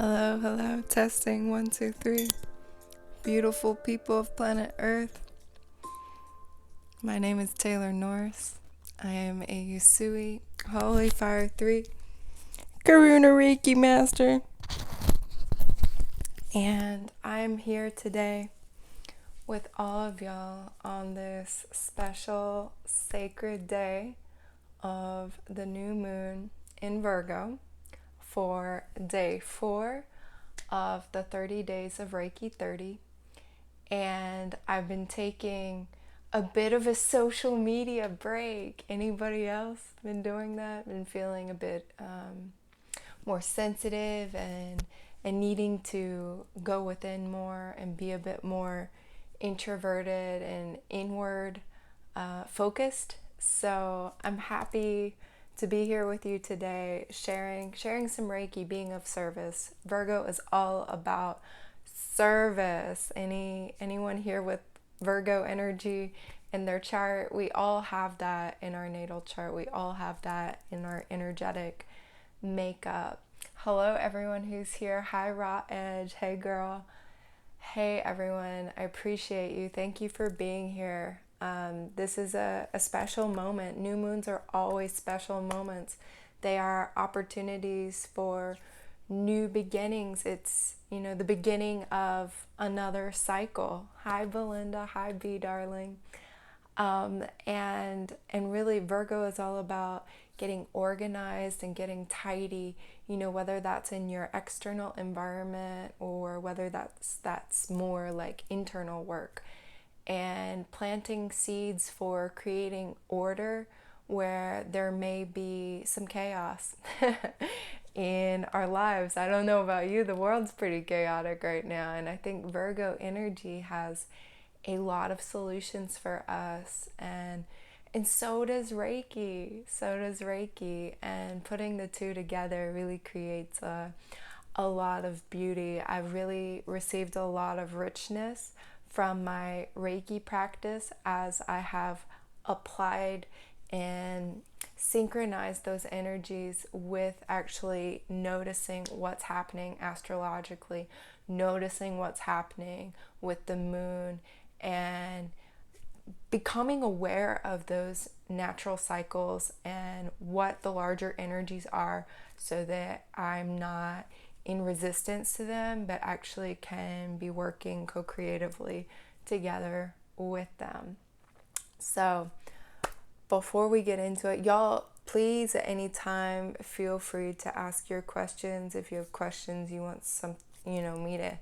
Hello, hello, testing 1, 2, 3. Beautiful people of planet Earth. My name is Taylor Norris. I am a Usui Holy Fire 3 Karuna Reiki Master. And I'm here today with all of y'all on this special sacred day of the new moon in Virgo for day 4 of the 30 days of Reiki 30. And I've been taking a bit of a social media break. Anybody else been doing that? Been feeling a bit more sensitive and needing to go within more and be a bit more introverted and inward focused. So I'm happy to be here with you today, sharing some Reiki, being of service. Virgo is all about service. Anyone here with Virgo energy in their chart? We all have that in our natal chart. We all have that in our energetic makeup. Hello everyone who's here. Hi Raw Edge. Hey girl. Hey everyone. I appreciate you. Thank you for being here. This is a special moment. New moons are always special moments. They are opportunities for new beginnings. It's, the beginning of another cycle. Hi Belinda. Hi B darling. And really Virgo is all about getting organized and getting tidy, whether that's in your external environment or whether that's more like internal work, and planting seeds for creating order where there may be some chaos in our lives. I don't know about you, the world's pretty chaotic right now, and I think Virgo energy has a lot of solutions for us, and so does Reiki. And putting the two together really creates a lot of beauty. I've really received a lot of richness from my Reiki practice as I have applied and synchronized those energies with actually noticing what's happening astrologically, noticing what's happening with the moon, and becoming aware of those natural cycles and what the larger energies are, so that I'm not in resistance to them, but actually can be working co-creatively together with them. So before we get into it, y'all, please at any time feel free to ask your questions. If you have questions, you want me to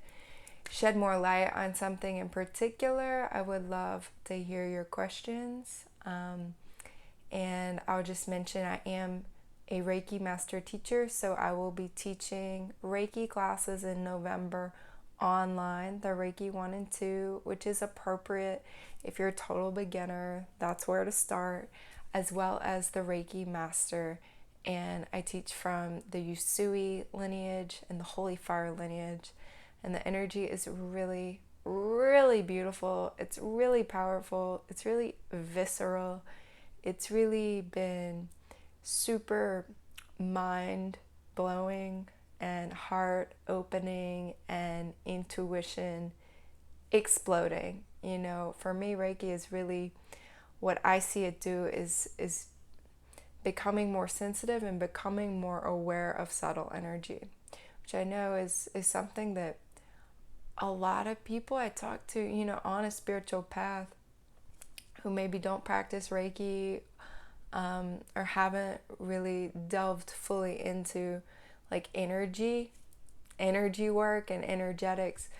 shed more light on something in particular, I would love to hear your questions. And I'll just mention I am a Reiki master teacher, so I will be teaching Reiki classes in November online, the Reiki 1 and 2, which is appropriate if you're a total beginner. That's where to start, as well as the Reiki master. And I teach from the Usui lineage and the Holy Fire lineage. And the energy is really, really beautiful. It's really powerful. It's really visceral. It's really been super mind blowing and heart opening and intuition exploding. For me, Reiki is really, what I see it do is becoming more sensitive and becoming more aware of subtle energy, which I know is something that a lot of people I talk to, on a spiritual path, who maybe don't practice Reiki, or haven't really delved fully into like energy work and energetics.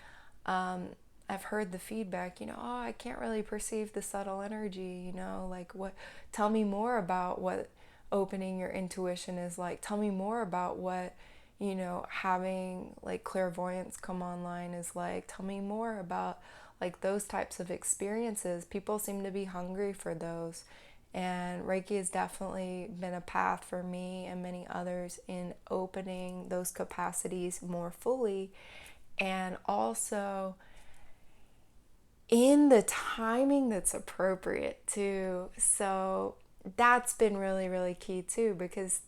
I've heard the feedback, I can't really perceive the subtle energy, like what, tell me more about what opening your intuition is like. Tell me more about what, having like clairvoyance come online is like. Tell me more about like those types of experiences. People seem to be hungry for those. And Reiki has definitely been a path for me and many others in opening those capacities more fully, and also in the timing that's appropriate too. So that's been really, really key too, because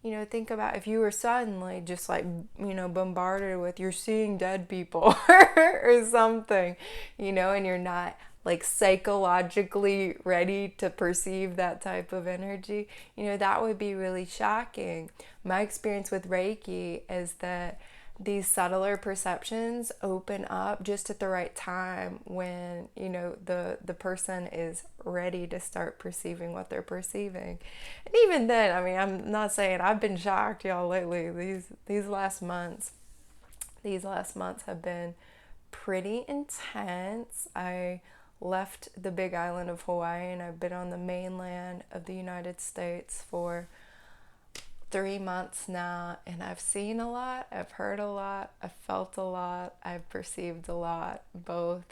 think about if you were suddenly just like, bombarded with you're seeing dead people or something, and you're not like psychologically ready to perceive that type of energy, that would be really shocking. My experience with Reiki is that these subtler perceptions open up just at the right time when the person is ready to start perceiving what they're perceiving. And even then, I mean, I'm not saying I've been shocked, y'all, lately. These last months have been pretty intense. I left the big island of Hawaii and I've been on the mainland of the United States for 3 months now, and I've seen a lot, I've heard a lot, I've felt a lot, I've perceived a lot, both,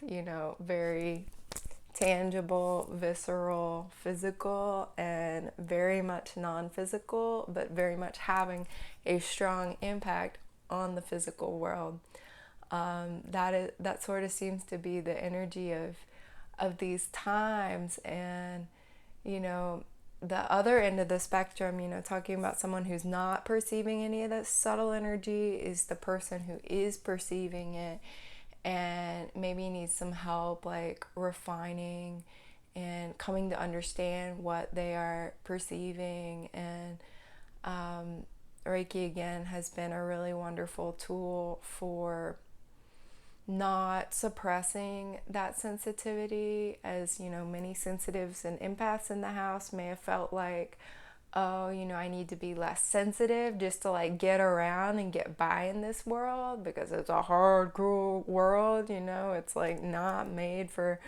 very tangible, visceral, physical, and very much non-physical, but very much having a strong impact on the physical world. That sort of seems to be the energy of these times. And the other end of the spectrum, talking about someone who's not perceiving any of that subtle energy, is the person who is perceiving it and maybe needs some help, like refining and coming to understand what they are perceiving. And Reiki, again, has been a really wonderful tool for not suppressing that sensitivity, as many sensitives and empaths in the house may have felt like, oh, I need to be less sensitive just to like get around and get by in this world because it's a hard, cruel world. It's like not made for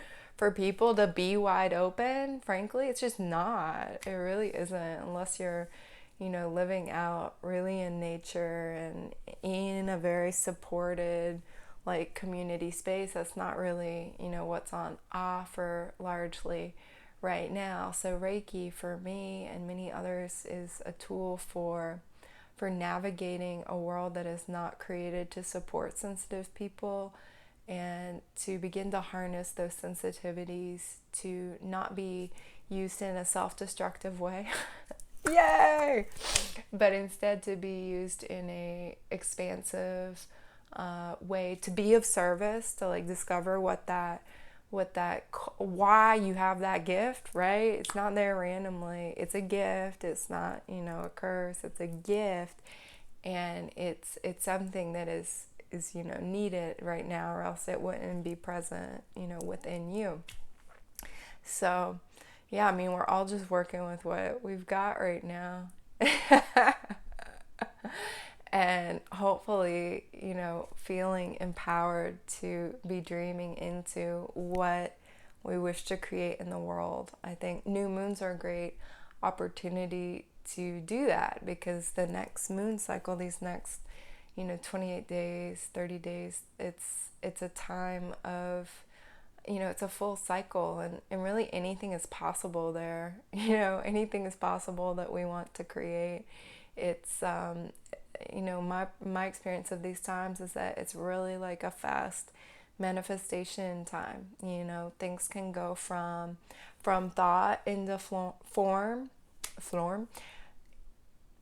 people to be wide open. Frankly, it's just not. It really isn't, unless you're living out really in nature and in a very supported like community space. That's not really what's on offer largely right now. So Reiki, for me and many others, is a tool for navigating a world that is not created to support sensitive people, and to begin to harness those sensitivities to not be used in a self-destructive way. Yay! But instead to be used in a expansive way, to be of service, to like discover why you have that gift, right? It's not there randomly. It's a gift. It's not a curse. It's a gift, and it's something that is needed right now, or else it wouldn't be present within you. So yeah, I mean, we're all just working with what we've got right now. And hopefully, feeling empowered to be dreaming into what we wish to create in the world. I think new moons are a great opportunity to do that, because the next moon cycle, these next 28 days, 30 days, it's a time of, it's a full cycle, and really anything is possible there. Anything is possible that we want to create. It's my experience of these times is that it's really like a fast manifestation time. Things can go from thought into form.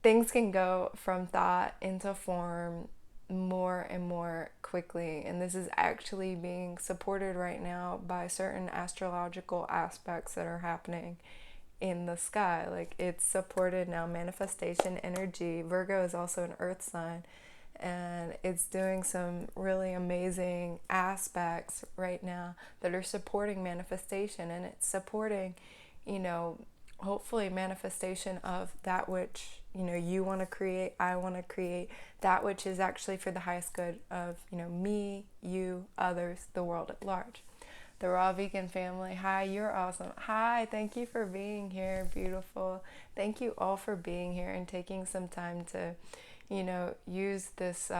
Things can go from thought into form more and more quickly, and this is actually being supported right now by certain astrological aspects that are happening in the sky. Like, it's supported now. Manifestation energy, Virgo is also an earth sign, and it's doing some really amazing aspects right now that are supporting manifestation, and it's supporting hopefully manifestation of that which you want to create, I want to create, that which is actually for the highest good of me, you, others, the world at large. The Raw Vegan family, hi, you're awesome. Hi, thank you for being here, beautiful. Thank you all for being here and taking some time to use this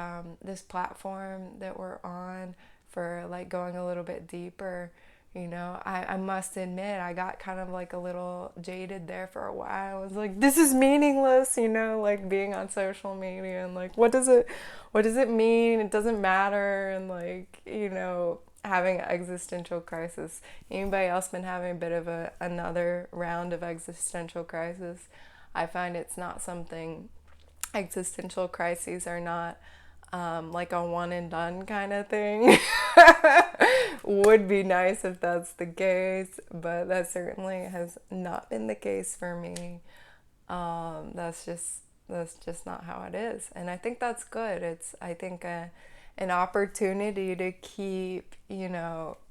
this platform that we're on for like going a little bit deeper. I must admit, I got kind of like a little jaded there for a while. I was like, this is meaningless, like being on social media, and like, what does it mean? It doesn't matter. And like, having an existential crisis. Anybody else been having a bit of another round of existential crisis? I find it's not something existential crises are not like a one and done kind of thing. Would be nice if that's the case, but that certainly has not been the case for me. That's just not how it is, and I think that's good. It's, I think, an opportunity to keep,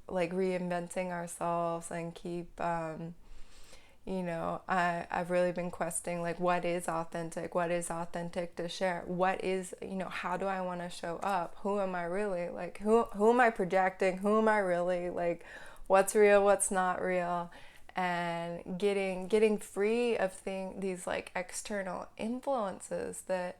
like reinventing ourselves and keep, I've really been questing, like, what is authentic? What is authentic to share? What is, how do I want to show up? Who am I really? Like, who am I projecting? Who am I really? Like, what's real? What's not real? And getting free of these like external influences that,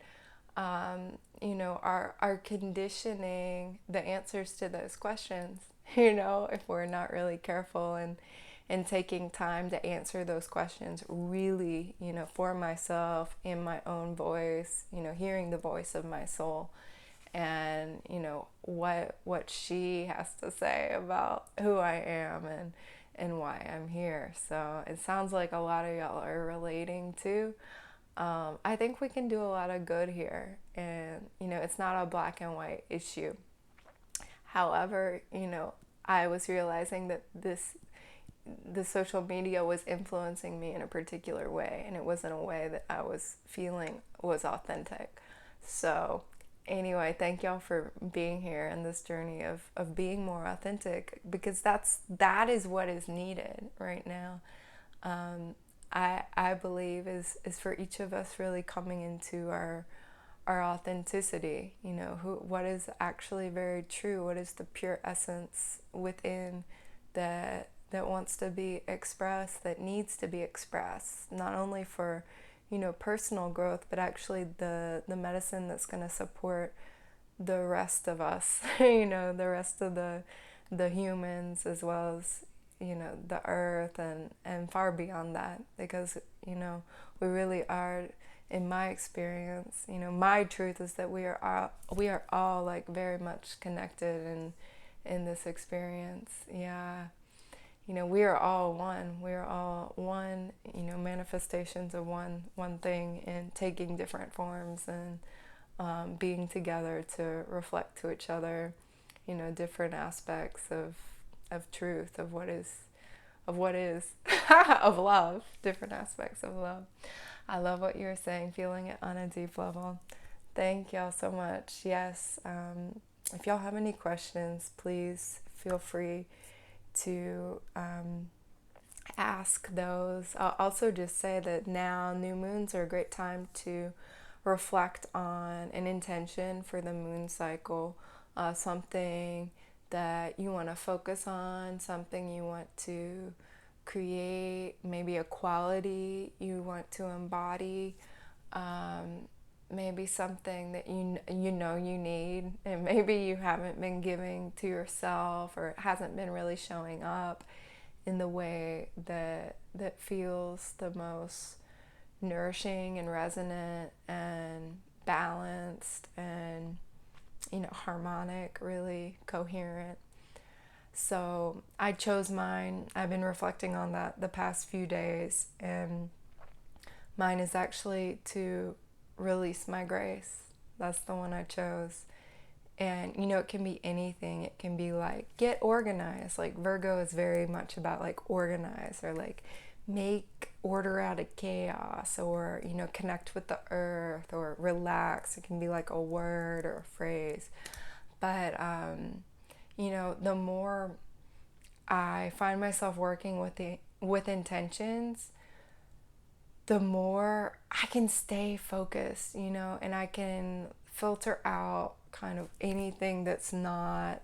are conditioning the answers to those questions. If we're not really careful and taking time to answer those questions really, for myself, in my own voice, hearing the voice of my soul, and what she has to say about who I am and why I'm here. So it sounds like a lot of y'all are relating too. I think we can do a lot of good here, and it's not a black and white issue. However, I was realizing that the social media was influencing me in a particular way, and it wasn't a way that I was feeling was authentic. So anyway, thank y'all for being here in this journey of being more authentic, because that is what is needed right now. I believe is for each of us really coming into our authenticity. What is actually very true, what is the pure essence within that wants to be expressed, that needs to be expressed, not only for personal growth, but actually the medicine that's going to support the rest of us, the rest of the humans, as well as the earth, and far beyond that, because we really are, in my experience, my truth is that we are all like very much connected in this experience. Yeah. We are all one. We are all one, manifestations of one thing, and taking different forms, and being together to reflect to each other, different aspects of truth, of what is, of love, different aspects of love. I love what you're saying, feeling it on a deep level. Thank y'all so much. Yes, if y'all have any questions, please feel free to ask those. I'll also just say that now new moons are a great time to reflect on an intention for the moon cycle, something that you want to focus on, something you want to create, maybe a quality you want to embody, maybe something that you need, and maybe you haven't been giving to yourself, or it hasn't been really showing up in the way that feels the most nourishing and resonant and balanced and harmonic, really coherent. So I chose mine. I've been reflecting on that the past few days, and mine is actually to release my grace. That's the one I chose. And it can be anything. It can be like, get organized. Like Virgo is very much about like organize, or like make order out of chaos, or connect with the earth, or relax. It can be like a word or a phrase. But the more I find myself working with intentions, the more I can stay focused, and I can filter out kind of anything that's not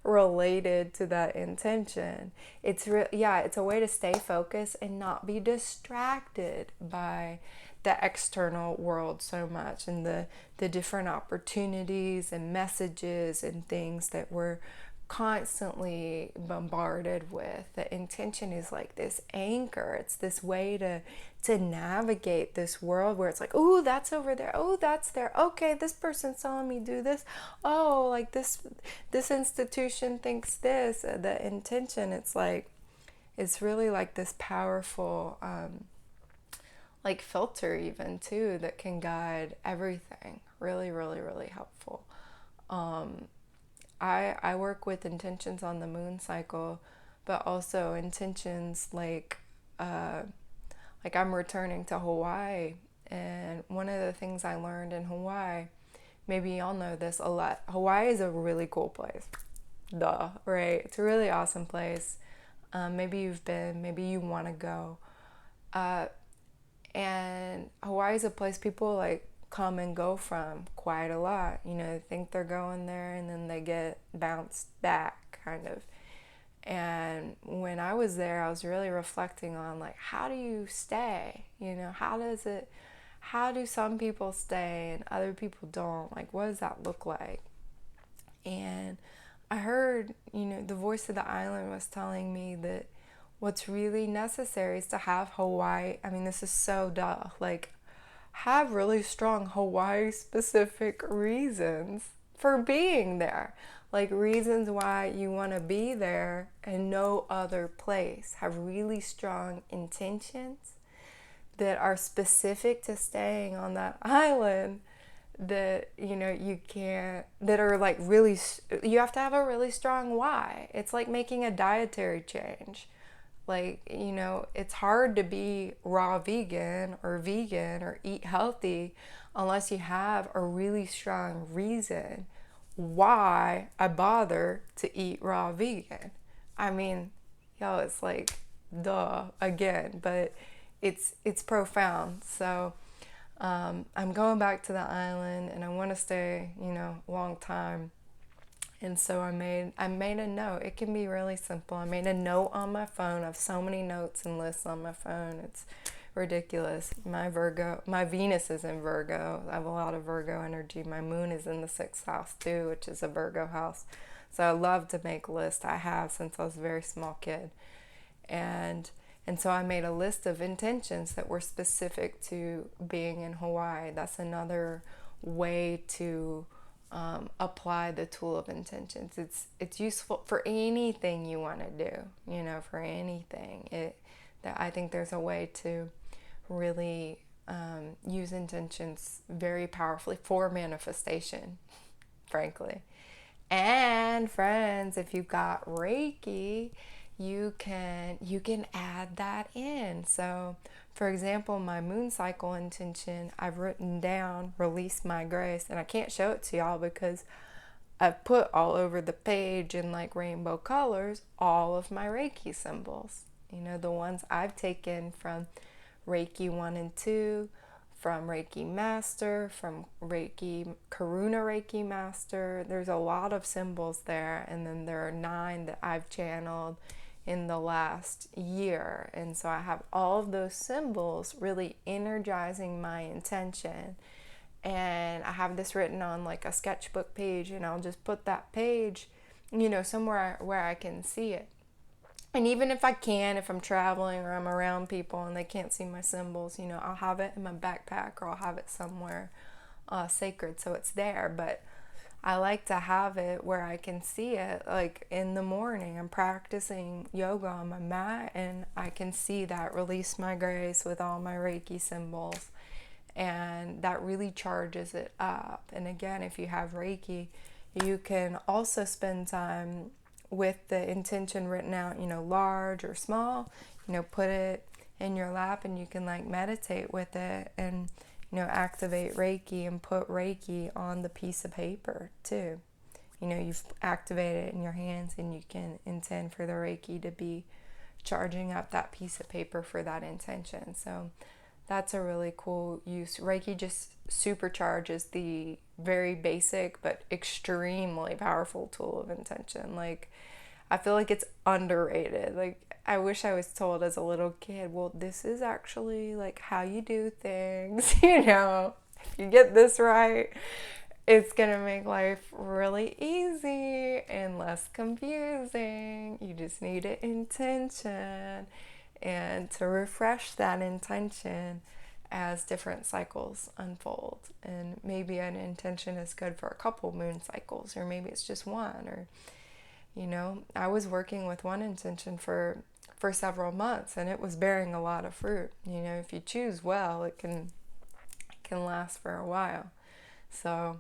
related to that intention. It's a way to stay focused and not be distracted by the external world so much, and the different opportunities and messages and things that we're constantly bombarded with. The intention is like this anchor. It's this way to navigate this world where it's like, oh, that's over there. Oh, that's there. Okay, this person's telling me do this. Oh, like this institution thinks this. The intention, it's like, it's really like this powerful like filter even too that can guide everything. Really, really, really helpful. Um, I work with intentions on the moon cycle, but also intentions like I'm returning to Hawaii, and one of the things I learned in Hawaii, maybe y'all know this a lot. Hawaii is a really cool place. Duh, right? It's a really awesome place. Maybe you've been, maybe you want to go. Uh, and Hawaii is a place people like come and go from quite a lot. You know, they think they're going there and then they get bounced back, kind of. And when I was there, I was really reflecting on like, how do you stay? You know, how do some people stay and other people don't? Like, what does that look like? And I heard, you know, the voice of the island was telling me that what's really necessary is to have Hawaii. I mean, this is so duh. Like, have really strong Hawaii specific reasons for being there. Like, reasons why you want to be there and no other place. Have really strong intentions that are specific to staying on that island, that you know you can't, that are like really, you have to have a really strong why. It's like making a dietary change. Like, you know, it's hard to be raw vegan or eat healthy unless you have a really strong reason why I bother to eat raw vegan. I mean, yo, it's like duh again, but it's profound. So I'm going back to the island and I want to stay, you know, a long time. And so I made a note. It can be really simple. I made a note on my phone. I have so many notes and lists on my phone. It's ridiculous. My Venus is in Virgo. I have a lot of Virgo energy. My moon is in the 6th house too, which is a Virgo house. So I love to make lists. I have since I was a very small kid. And and so I made a list of intentions that were specific to being in Hawaii. That's another way to apply the tool of intentions. It's useful for anything you want to do. You know, for anything. That I think there's a way to really use intentions very powerfully for manifestation, frankly. And friends, if you've got Reiki, you can add that in. So, for example, my moon cycle intention, I've written down release my grace, and I can't show it to y'all because I've put all over the page in like rainbow colors all of my Reiki symbols. You know, the ones I've taken from Reiki 1 and 2, from Reiki Master, from Reiki Karuna Reiki Master. There's a lot of symbols there, and then there are 9 that I've channeled in the last year. And so I have all of those symbols really energizing my intention. And I have this written on like a sketchbook page, and I'll just put that page, you know, somewhere where I can see it. And even if I can, if I'm traveling or I'm around people and they can't see my symbols, you know, I'll have it in my backpack or I'll have it somewhere sacred so it's there. But I like to have it where I can see it. Like in the morning, I'm practicing yoga on my mat and I can see that release my grace with all my Reiki symbols. And that really charges it up. And again, if you have Reiki, you can also spend time with the intention written out, you know, large or small, you know, put it in your lap and you can like meditate with it and, you know, activate Reiki and put Reiki on the piece of paper too. You know, you've activated it in your hands and you can intend for the Reiki to be charging up that piece of paper for that intention. So that's a really cool use. Reiki just supercharges the very basic but extremely powerful tool of intention. Like, I feel like it's underrated. Like, I wish I was told as a little kid, well, this is actually like how you do things. You know, if you get this right, it's gonna make life really easy and less confusing. You just need an intention and to refresh that intention as different cycles unfold. And maybe an intention is good for a couple moon cycles, or maybe it's just one. Or, you know, I was working with one intention for for several months, and it was bearing a lot of fruit. If you choose well, it can last for a while. So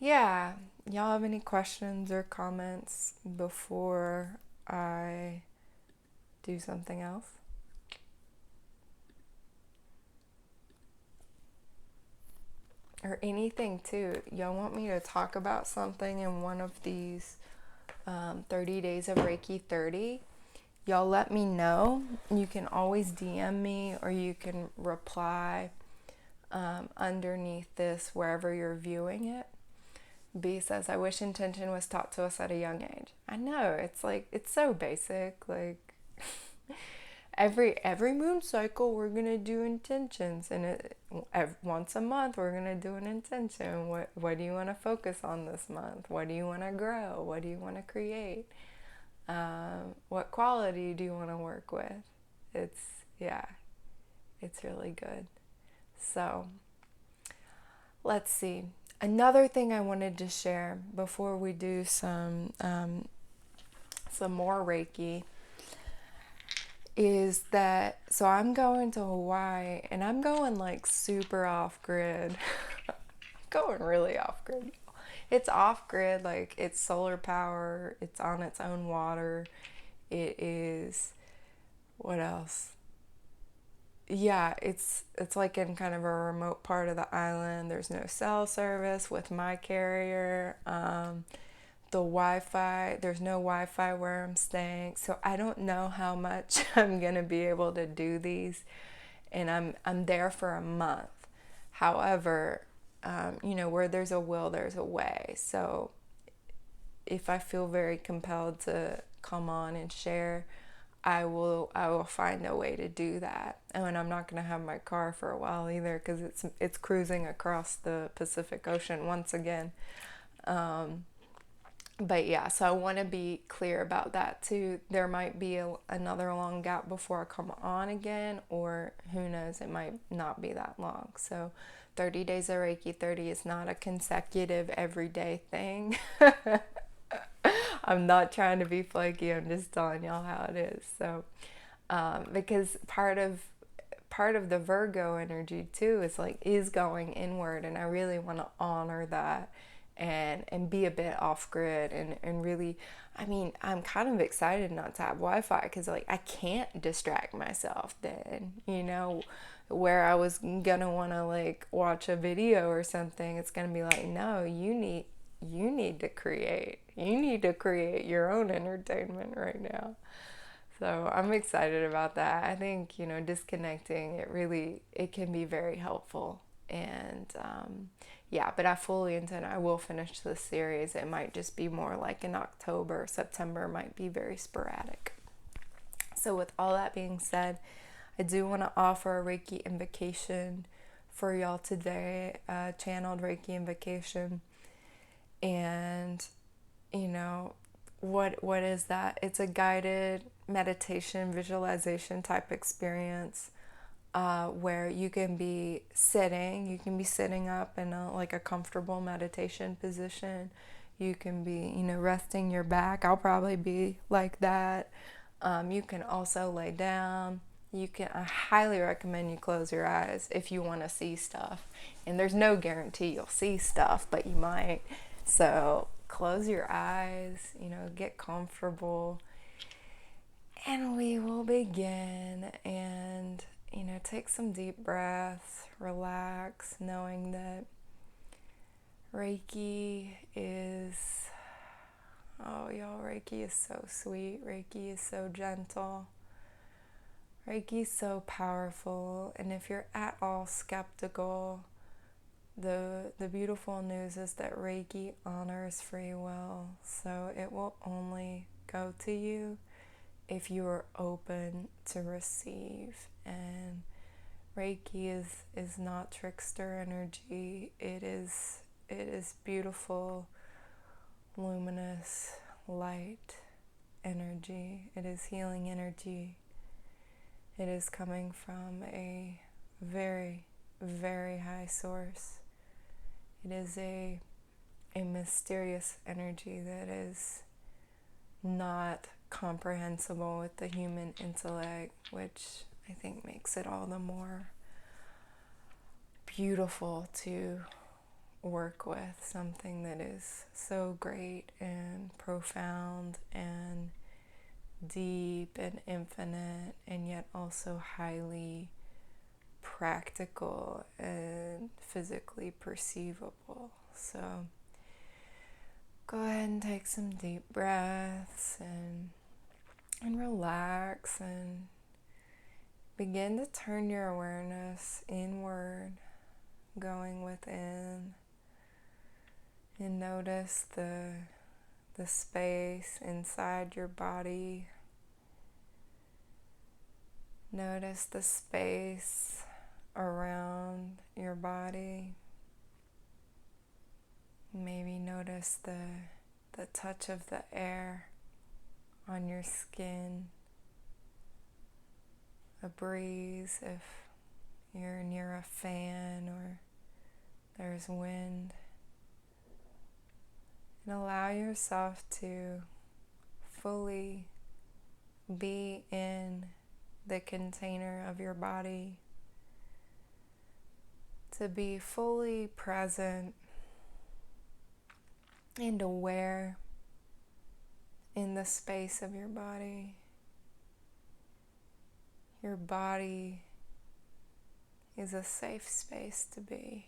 yeah, y'all have any questions or comments before I do something else? Or anything too. Y'all want me to talk about something in one of these 30 days of Reiki 30? Y'all let me know. You can always DM me, or you can reply underneath this wherever you're viewing it. B says, I wish intention was taught to us at a young age. I know, it's so basic. Like every moon cycle we're gonna do intentions, and once a month we're gonna do an intention. What do you want to focus on this month? What do you want to grow? What do you want to create? What quality do you want to work with? It's really good. So let's see. Another thing I wanted to share before we do some more Reiki is that, so I'm going to Hawaii, and I'm going like super off grid. Going really off grid. It's off grid, like it's solar power, it's on its own water. It is, what else? Yeah, it's like in kind of a remote part of the island. There's no cell service with my carrier. The Wi-Fi, there's no Wi-Fi where I'm staying, so I don't know how much I'm gonna be able to do these, and I'm there for a month. However, where there's a will, there's a way. So if I feel very compelled to come on and share, I will find a way to do that. And I'm not going to have my car for a while either, because it's cruising across the Pacific Ocean once again. But yeah, so I want to be clear about that too. There might be another long gap before I come on again, or who knows, it might not be that long. So 30 days of Reiki 30 is not a consecutive everyday thing. I'm not trying to be flaky, I'm just telling y'all how it is. So because part of the Virgo energy too is going inward, and I really want to honor that and be a bit off grid, and really, I mean, I'm kind of excited not to have Wi-Fi, because like I can't distract myself then, where I was gonna want to like watch a video or something. It's gonna be like, no, you need to create your own entertainment right now. So I'm excited about that. I think, disconnecting, it can be very helpful. And yeah, but I fully intend, I will finish this series. It might just be more like in October. September might be very sporadic. So with all that being said, I do want to offer a Reiki invocation for y'all today, channeled Reiki invocation. And, what is that? It's a guided meditation, visualization type experience, where you can be sitting up in a comfortable meditation position. You can be, resting your back. I'll probably be like that. You can also lay down. I highly recommend you close your eyes if you want to see stuff. And there's no guarantee you'll see stuff, but you might. So close your eyes, get comfortable, and we will begin. And, take some deep breaths, relax, knowing that Reiki is, oh y'all, Reiki is so sweet. Reiki is so gentle. Reiki is so powerful. And if you're at all skeptical, the beautiful news is that Reiki honors free will, so it will only go to you if you are open to receive. And Reiki is not trickster energy. It is beautiful, luminous, light energy. It is healing energy. It is coming from a very, very high source. It is a mysterious energy that is not comprehensible with the human intellect, which I think makes it all the more beautiful to work with, something that is so great and profound and deep and infinite, and yet also highly practical and physically perceivable. So go ahead and take some deep breaths and relax, and begin to turn your awareness inward, going within, and notice the space inside your body. Notice the space around your body. Maybe notice the touch of the air on your skin, a breeze if you're near a fan or there's wind. And allow yourself to fully be in the container of your body, to be fully present and aware in the space of your body. Your body is a safe space to be.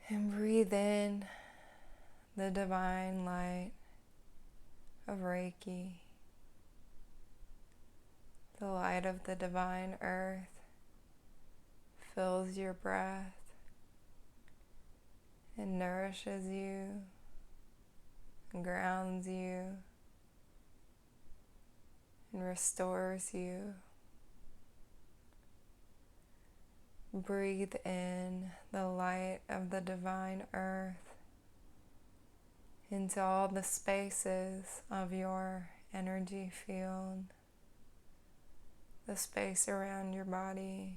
And breathe in the divine light of Reiki, the light of the divine earth fills your breath and nourishes you, and grounds you, and restores you. Breathe in the light of the divine earth into all the spaces of your energy field, the space around your body,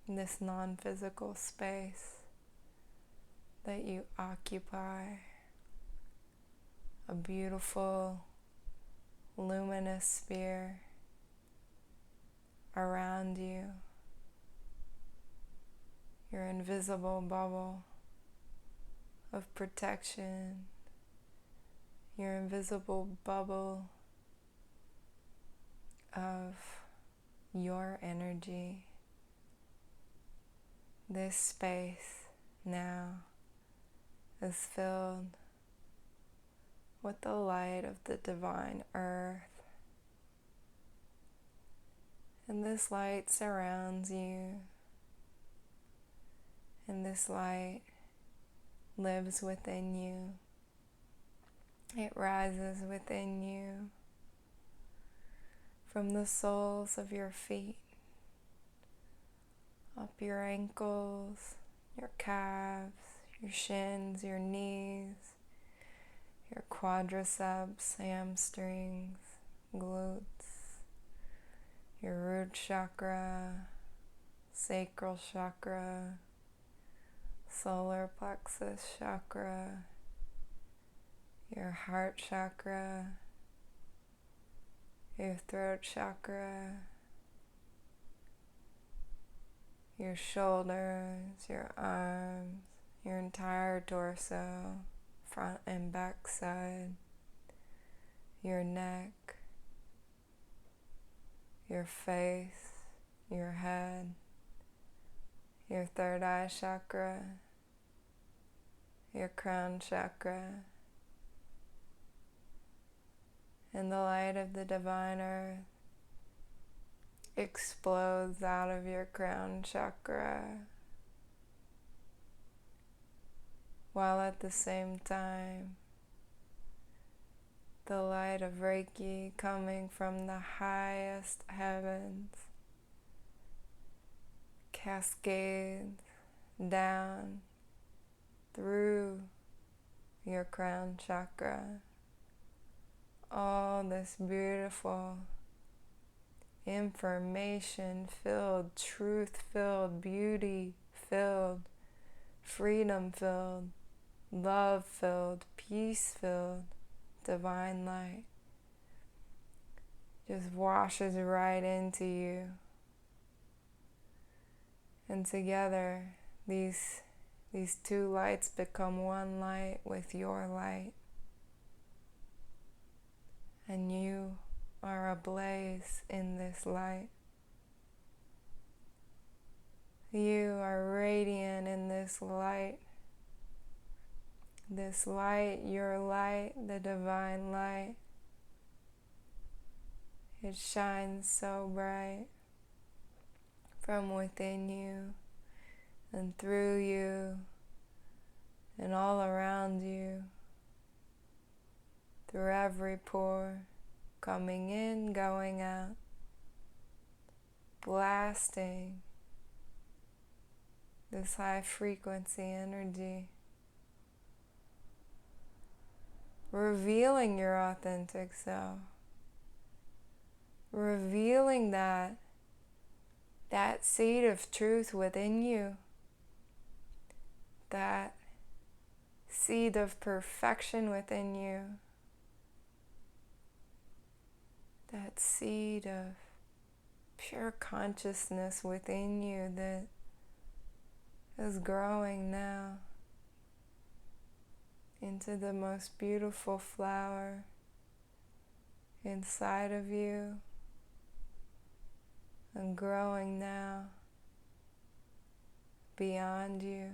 this non-physical space that you occupy, a beautiful, luminous sphere around you, your invisible bubble of protection, your invisible bubble of your energy. This space now is filled with the light of the divine earth, and this light surrounds you, and this light lives within you. It rises within you from the soles of your feet, up your ankles, your calves, your shins, your knees, your quadriceps, hamstrings, glutes, your root chakra, sacral chakra, solar plexus chakra, your heart chakra, your throat chakra, your shoulders, your arms, your entire torso, front and back side, your neck, your face, your head, your third eye chakra, your crown chakra, and the light of the divine earth explodes out of your crown chakra, while at the same time the light of Reiki coming from the highest heavens cascades down through your crown chakra. All this beautiful information-filled, truth-filled, beauty-filled, freedom-filled love-filled, peace-filled, divine light just washes right into you. And together, these two lights become one light with your light. And you are ablaze in this light. You are radiant in this light. This light, your light, the divine light. It shines so bright from within you and through you and all around you, through every pore, coming in, going out, blasting this high frequency energy, revealing your authentic self, revealing that seed of truth within you, that seed of perfection within you, that seed of pure consciousness within you that is growing now into the most beautiful flower inside of you and growing now beyond you,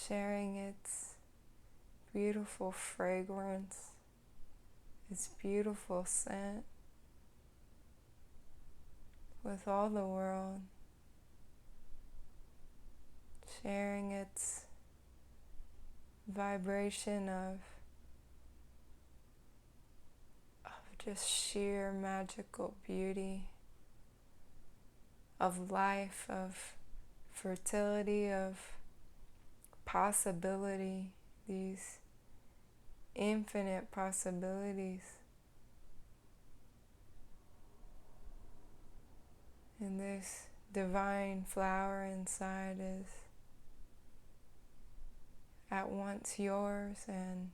sharing its beautiful fragrance, its beautiful scent with all the world, sharing its vibration of just sheer magical beauty, of life, of fertility, of possibility, these infinite possibilities. And this divine flower inside is at once yours and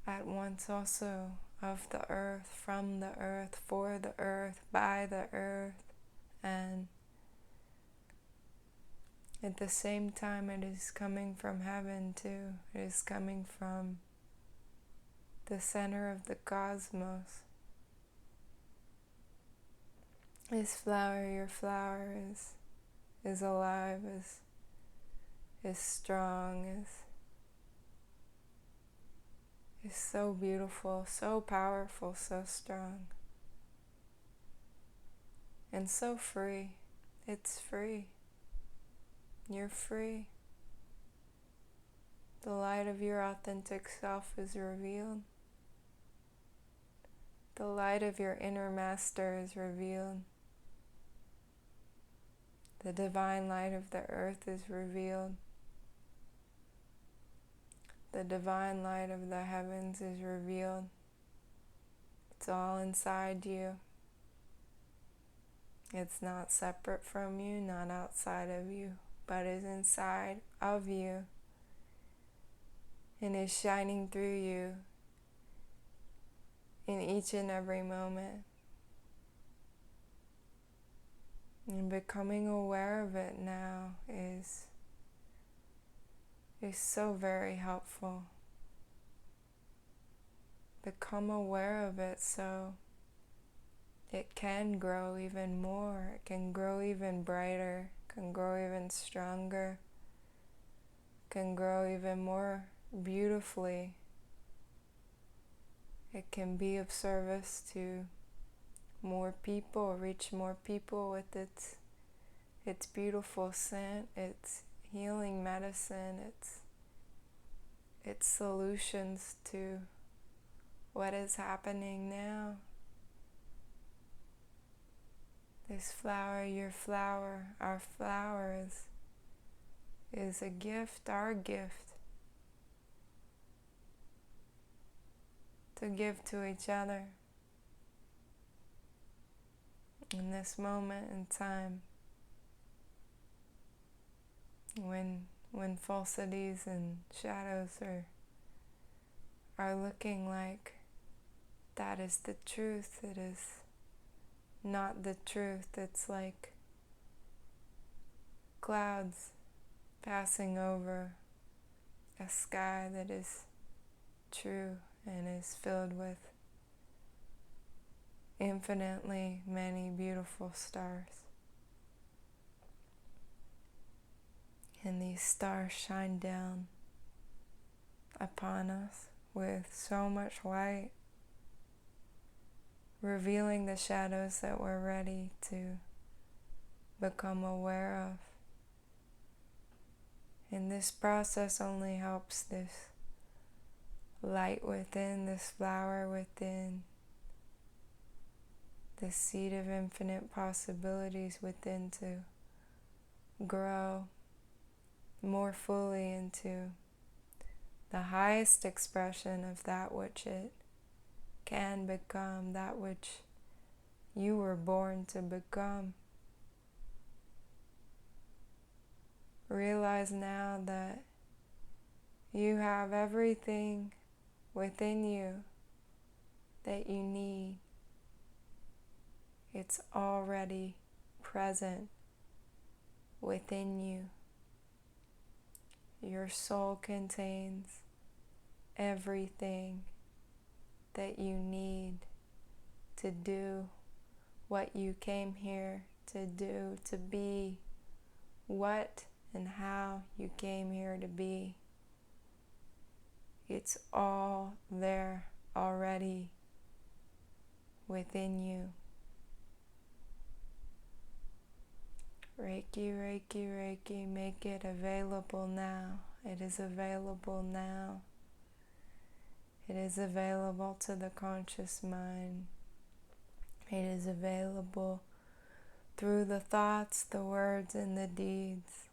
at once also of the earth, from the earth, for the earth, by the earth, and at the same time it is coming from heaven too. It is coming from the center of the cosmos. This flower, your flower, is alive, is strong, is so beautiful, so powerful, so strong, and so free. It's free. You're free. The light of your authentic self is revealed. The light of your inner master is revealed. The divine light of the earth is revealed. The divine light of the heavens is revealed. It's all inside you. It's not separate from you, not outside of you, but is inside of you and is shining through you in each and every moment. And becoming aware of it now is so very helpful. Become aware of it so it can grow even more, it can grow even brighter, can grow even stronger, can grow even more beautifully. It can be of service to more people, reach more people with its beautiful scent, its healing medicine, its solutions to what is happening now. This flower, your flower, our flower is a gift, our gift, to give to each other in this moment in time. when falsities and shadows are looking like that is the truth, it is not the truth. It's like clouds passing over a sky that is true and is filled with infinitely many beautiful stars. And these stars shine down upon us with so much light, revealing the shadows that we're ready to become aware of. And this process only helps this light within, this flower within, this seed of infinite possibilities within to grow more fully into the highest expression of that which it can become, that which you were born to become. Realize now that you have everything within you that you need. It's already present within you. Your soul contains everything that you need to do what you came here to do, to be what and how you came here to be. It's all there already within you. Reiki, Reiki, Reiki, make it available now. It is available now. It is available to the conscious mind. It is available through the thoughts, the words, and the deeds.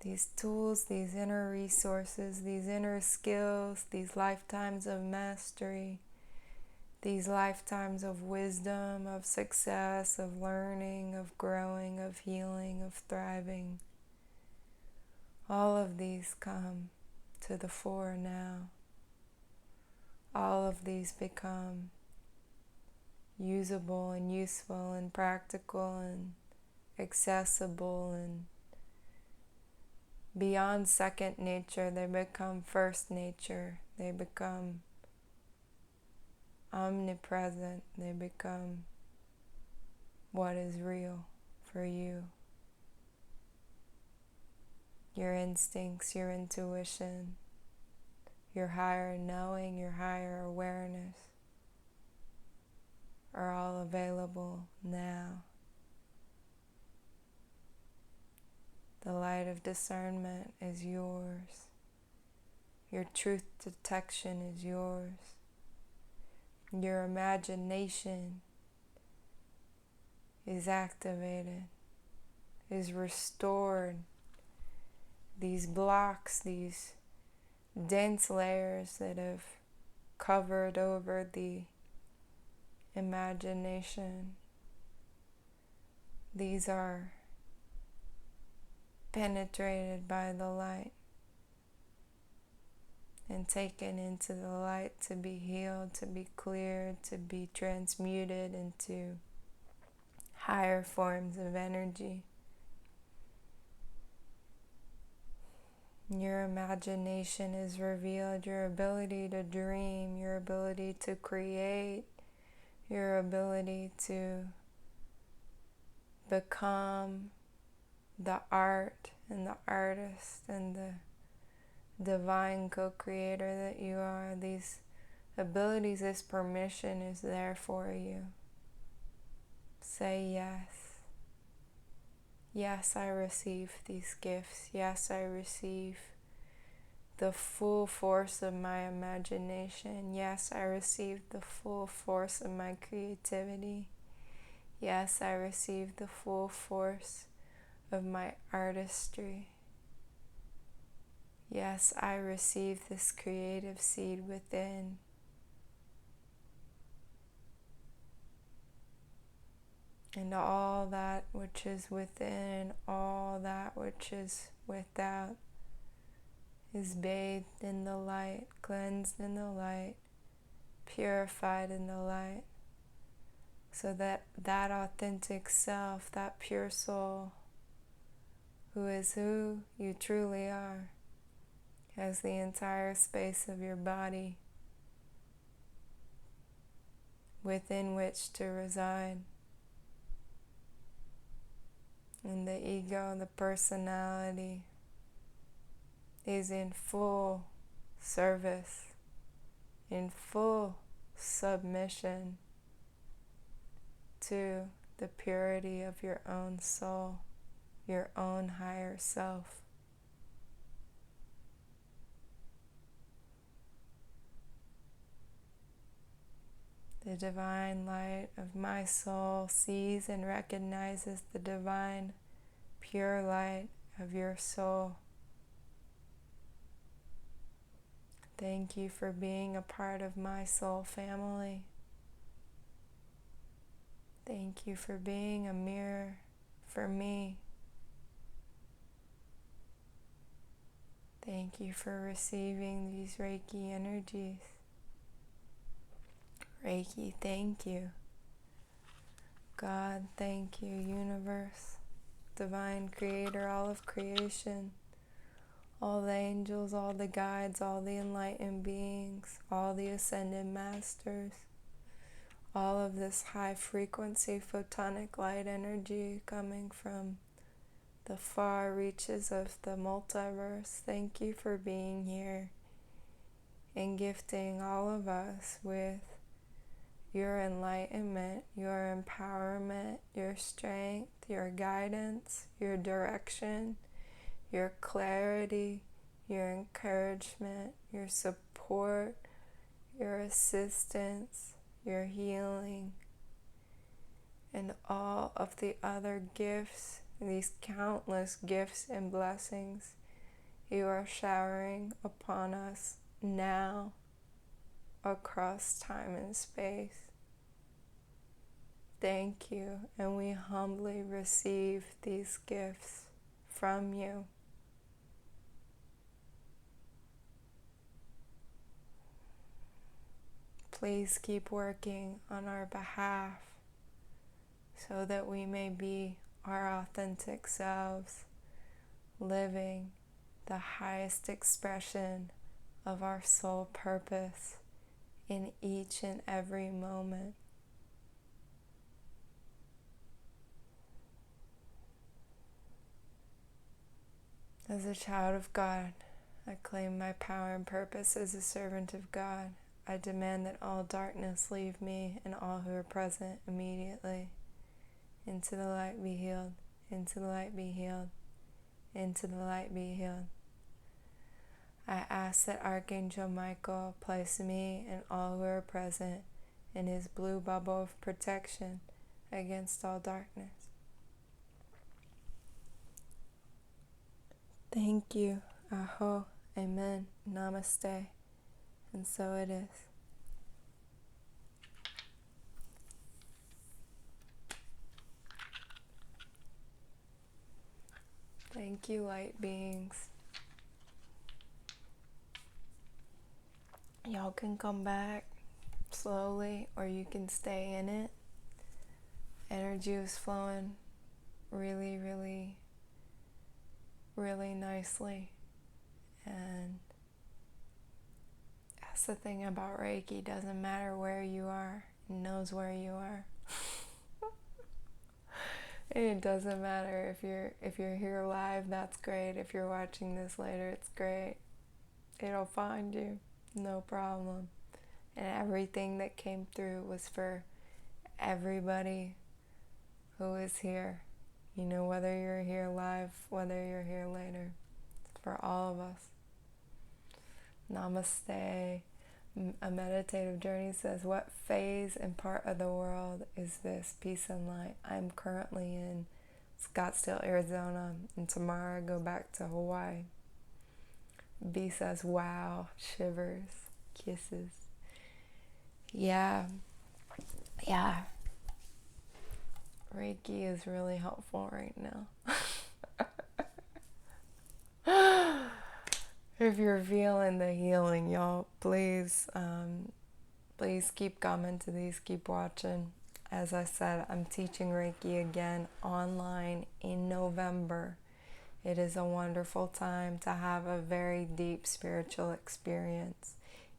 These tools, these inner resources, these inner skills, these lifetimes of mastery, these lifetimes of wisdom, of success, of learning, of growing, of healing, of thriving. All of these come to the fore now. All of these become usable and useful and practical and accessible and beyond second nature. They become first nature. They become omnipresent. They become what is real for you. Your instincts, your intuition, your higher knowing, your higher awareness are all available now. The light of discernment is yours. Your truth detection is yours. Your imagination is activated, is restored. These blocks, these dense layers that have covered over the imagination, these are penetrated by the light and taken into the light to be healed, to be cleared, to be transmuted into higher forms of energy. Your imagination is revealed, your ability to dream, your ability to create, your ability to become the art and the artist and the divine co-creator that you are. These abilities, this permission is there for you. Say yes. Yes, I receive these gifts. Yes, I receive the full force of my imagination. Yes, I receive the full force of my creativity. Yes, I receive the full force of my artistry. Yes, I receive this creative seed within. and all that which is within, all that which is without, is bathed in the light, cleansed in the light, purified in the light, so that that authentic self, that pure soul, who is who you truly are, has the entire space of your body within which to reside. And the ego, the personality, is in full service, in full submission to the purity of your own soul, your own higher self. The divine light of my soul sees and recognizes the divine, pure light of your soul. Thank you for being a part of my soul family. Thank you for being a mirror for me. Thank you for receiving these Reiki energies. Reiki, thank you. God, thank you. Universe, divine creator, all of creation, all the angels, all the guides, all the enlightened beings, all the ascended masters, all of this high frequency photonic light energy coming from the far reaches of the multiverse. Thank you for being here and gifting all of us with your enlightenment, your empowerment, your strength, your guidance, your direction, your clarity, your encouragement, your support, your assistance, your healing, and all of the other gifts, these countless gifts and blessings you are showering upon us now across time and space. Thank you, and we humbly receive these gifts from you. Please keep working on our behalf so that we may be our authentic selves, living the highest expression of our soul purpose in each and every moment. As a child of God, I claim my power and purpose as a servant of God. I demand that all darkness leave me and all who are present immediately. Into the light be healed, into the light be healed, into the light be healed. I ask that Archangel Michael place me and all who are present in his blue bubble of protection against all darkness. Thank you. Aho. Amen. Namaste. And so it is. Thank you, light beings. Y'all can come back slowly or you can stay in it. Energy was flowing really, really, really nicely. And that's the thing about Reiki. Doesn't matter where you are. It knows where you are. It doesn't matter if you're here live, that's great. If you're watching this later, it's great. It'll find you, no problem. And everything that came through was for everybody who is here. You know, whether you're here live, whether you're here later. It's for all of us. Namaste. A meditative journey says, what phase and part of the world is this? Peace and light. I'm currently in Scottsdale, Arizona, and tomorrow I go back to Hawaii. B says, wow, shivers, kisses. Yeah. Reiki is really helpful right now. If you're feeling the healing, y'all, please keep coming to these, keep watching. As I said, I'm teaching Reiki again online in November. It is a wonderful time to have a very deep spiritual experience,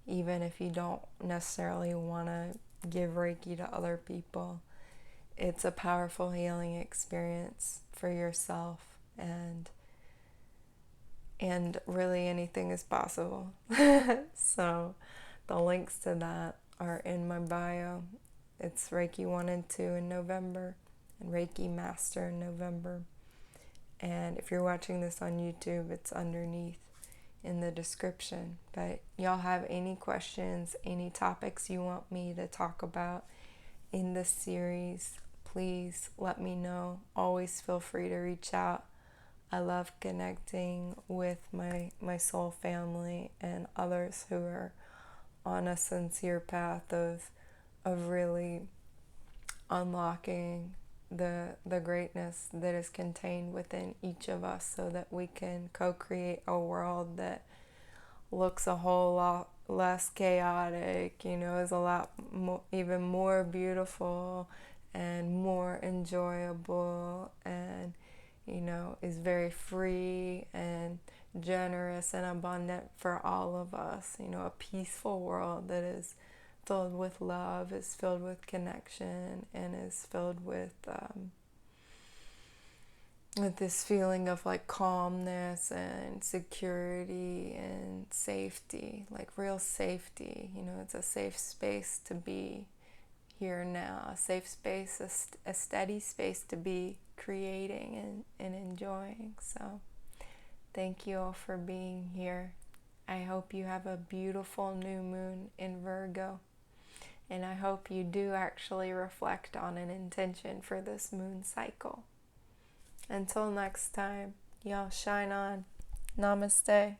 even if you don't necessarily want to give Reiki to other people. It's a powerful healing experience for yourself, and really anything is possible. So the links to that are in my bio. It's Reiki 1 and 2 in November and Reiki Master in November. And if you're watching this on YouTube, it's underneath in the description. But y'all have any questions, any topics you want me to talk about in this series, please let me know. Always feel free to reach out. I love connecting with my soul family and others who are on a sincere path of really unlocking the greatness that is contained within each of us, so that we can co-create a world that looks a whole lot less chaotic, is a lot more, even more beautiful and more enjoyable, and is very free and generous and abundant for all of us. A peaceful world that is filled with love, is filled with connection, and is filled with this feeling of like calmness and security and safety, like real safety. It's a safe space to be here now, a safe space, a steady space to be creating and enjoying. So thank you all for being here. I hope you have a beautiful new moon in Virgo, and I hope you do actually reflect on an intention for this moon cycle. Until next time, y'all shine on. Namaste.